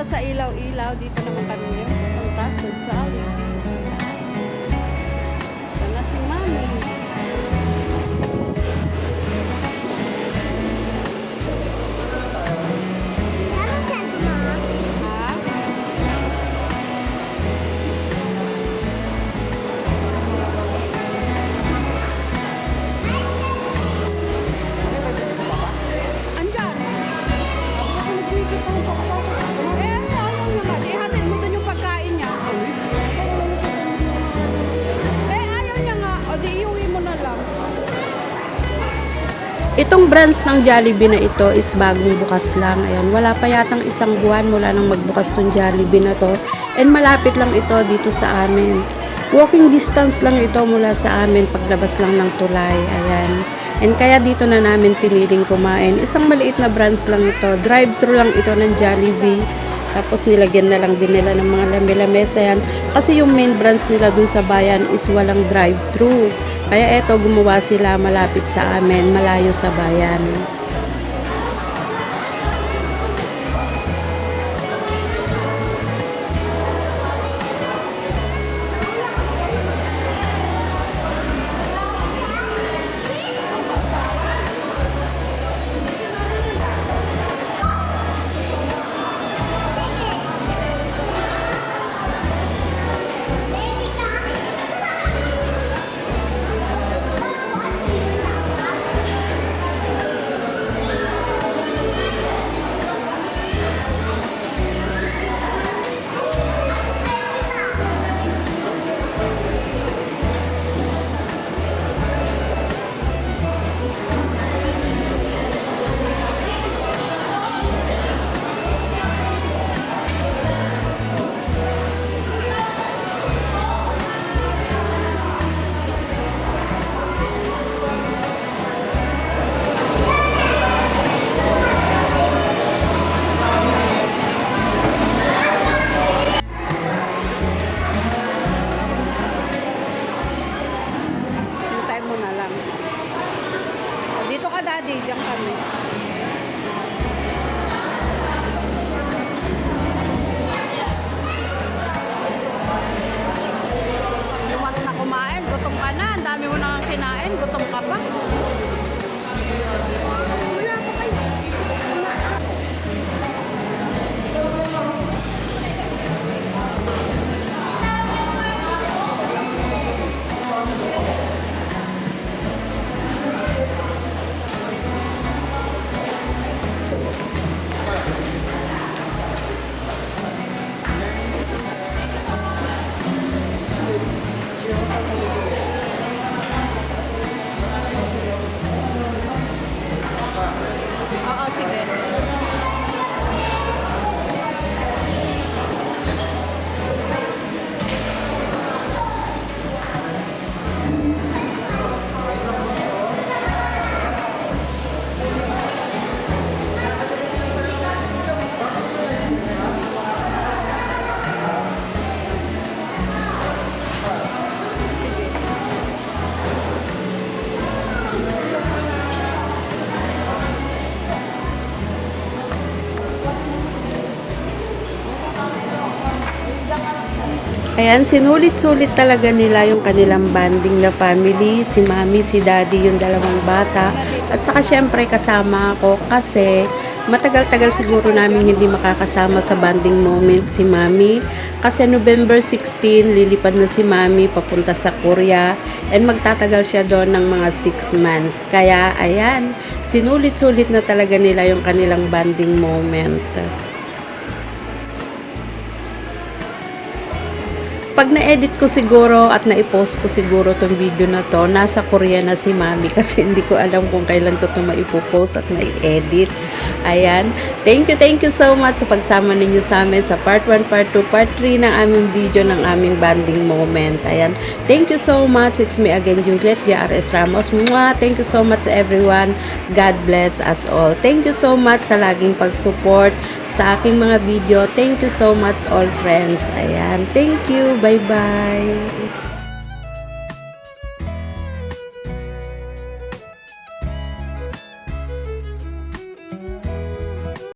pupunta sa ilaw-ilaw. Dito naman kami ngayon pupunta sa Jollibee. Sana si Mami. Itong branch ng Jollibee na ito is bagong bukas lang. Ayan, wala pa yatang isang buwan mula nang magbukas tong Jollibee na to. And malapit lang ito dito sa amin. Walking distance lang ito mula sa amin paglabas lang ng tulay. Ayan. And kaya dito na namin piniling kumain. Isang maliit na branch lang ito. Drive-thru lang ito ng Jollibee. Tapos nilagyan na lang din nila ng mga lamesa yan. Kasi yung main branch nila dun sa bayan is walang drive-thru. Kaya eto, gumawa sila malapit sa amin, malayo sa bayan. Dito ka, Daddy. Diyan kami. Lumat na kumain. Gutom ka na. Ang dami mo nang kinain. Gutom ka pa. Oo, sige. Ayan, sinulit-sulit talaga nila yung kanilang banding na family. Si Mami, si Daddy, yung dalawang bata. At saka syempre kasama ako kasi matagal-tagal siguro namin hindi makakasama sa banding moment si Mami. Kasi November 16, lilipad na si Mami papunta sa Korea. And magtatagal siya doon ng mga 6 months. Kaya ayan, sinulit-sulit na talaga nila yung kanilang banding moment. Pag na-edit ko siguro at na-post ko siguro tong video na to, nasa Korea na si Mami kasi hindi ko alam kung kailan ko ito maipopost at mai-edit. Ayan. Thank you so much sa pagsama ninyo sa amin sa part 1, part 2, part 3 ng aming video ng aming banding moment. Ayan. Thank you so much. It's me again, Juliet VRS Ramos. Mwah! Thank you so much everyone. God bless us all. Thank you so much sa laging pag-support sa aking mga video. Thank you so much all friends. Ayan. Thank you. Bye-bye.